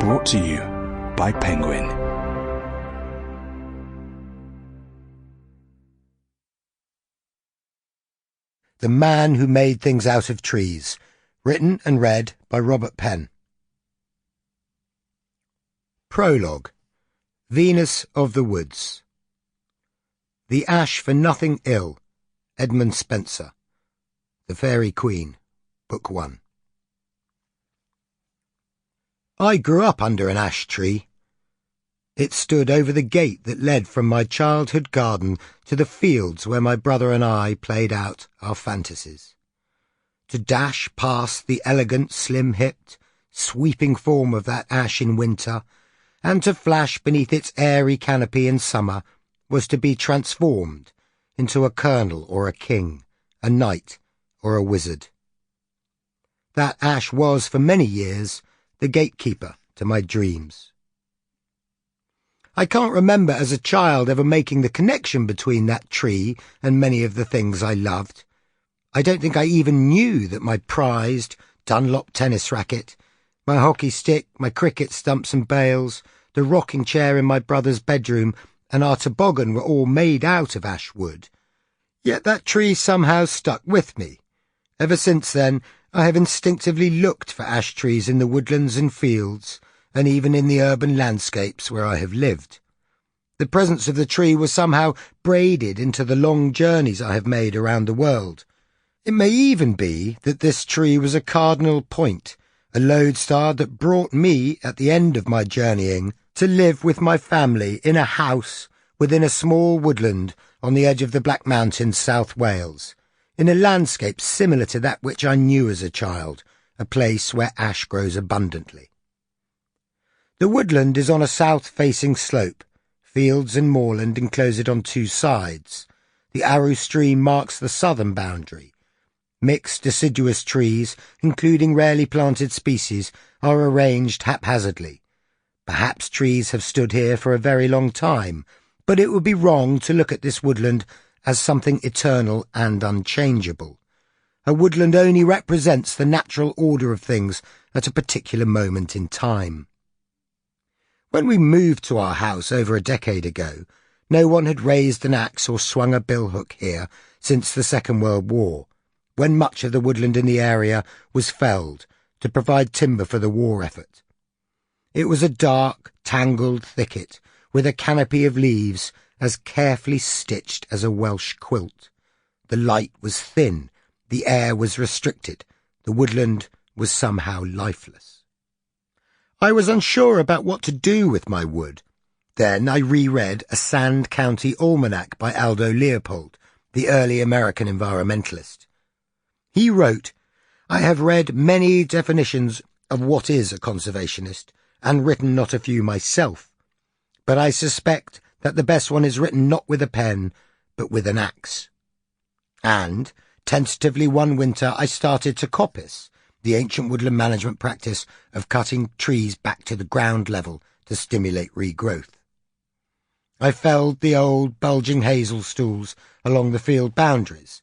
Brought to you by Penguin. The Man Who Made Things Out of Trees, written and read by Robert Penn. Prologue. Venus of the Woods. The Ash for Nothing Ill, Edmund Spenser. The Fairy Queen, Book 1. I grew up under an ash tree. It stood over the gate that led from my childhood garden to the fields where my brother and I played out our fantasies. To dash past the elegant, slim-hipped, sweeping form of that ash in winter, and to flash beneath its airy canopy in summer, was to be transformed into a colonel or a king, a knight or a wizard. That ash was, for many years, the gatekeeper to my dreams. I can't remember as a child ever making the connection between that tree and many of the things I loved. I don't think I even knew that my prized Dunlop tennis racket, my hockey stick, my cricket stumps and bails, the rocking chair in my brother's bedroom, and our toboggan were all made out of ash wood. Yet that tree somehow stuck with me. Ever since then, I have instinctively looked for ash trees in the woodlands and fields, and even in the urban landscapes where I have lived. The presence of the tree was somehow braided into the long journeys I have made around the world. It may even be that this tree was a cardinal point, a lodestar that brought me, at the end of my journeying, to live with my family in a house within a small woodland on the edge of the Black Mountains, South Wales, in a landscape similar to that which I knew as a child, a place where ash grows abundantly. The woodland is on a south-facing slope. Fields and moorland enclose it on two sides. The Aru stream marks the southern boundary. Mixed deciduous trees, including rarely planted species, are arranged haphazardly. Perhaps trees have stood here for a very long time, but it would be wrong to look at this woodland as something eternal and unchangeable. A woodland only represents the natural order of things at a particular moment in time. When we moved to our house over a decade ago, no one had raised an axe or swung a billhook here since the Second World War, when much of the woodland in the area was felled to provide timber for the war effort. It was a dark, tangled thicket with a canopy of leaves as carefully stitched as a Welsh quilt. The light was thin, the air was restricted, the woodland was somehow lifeless. I was unsure about what to do with my wood. Then I reread a Sand County Almanac by Aldo Leopold, the early American environmentalist. He wrote, "I have read many definitions of what is a conservationist, and written not a few myself, but I suspect that the best one is written not with a pen, but with an axe." And, tentatively one winter, I started to coppice, the ancient woodland management practice of cutting trees back to the ground level to stimulate regrowth. I felled the old, bulging hazel stools along the field boundaries.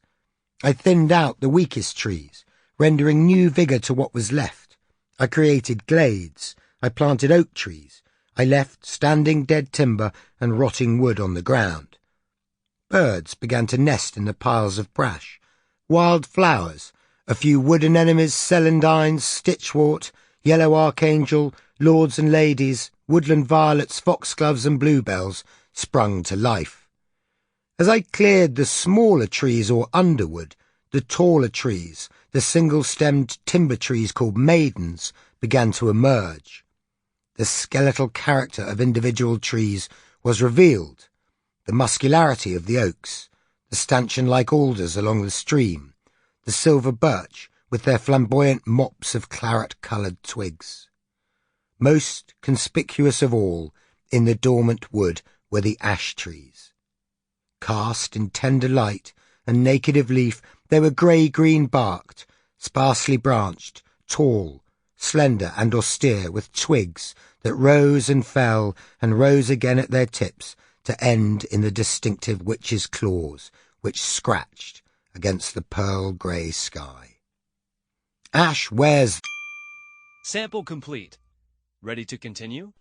I thinned out the weakest trees, rendering new vigour to what was left. I created glades. I planted oak trees. I left standing dead timber and rotting wood on the ground. Birds began to nest in the piles of brash. Wild flowers, a few wood anemones, celandines, stitchwort, yellow archangel, lords and ladies, woodland violets, foxgloves and bluebells sprung to life. As I cleared the smaller trees or underwood, the taller trees, the single-stemmed timber trees called maidens, began to emerge. The skeletal character of individual trees was revealed, the muscularity of the oaks, the stanchion-like alders along the stream, the silver birch with their flamboyant mops of claret-coloured twigs. Most conspicuous of all in the dormant wood were the ash trees. Cast in tender light and naked of leaf, they were grey-green barked, sparsely branched, tall, slender and austere, with twigs that rose and fell and rose again at their tips to end in the distinctive witch's claws which scratched against the pearl-grey sky. Ash wears... Sample complete. Ready to continue?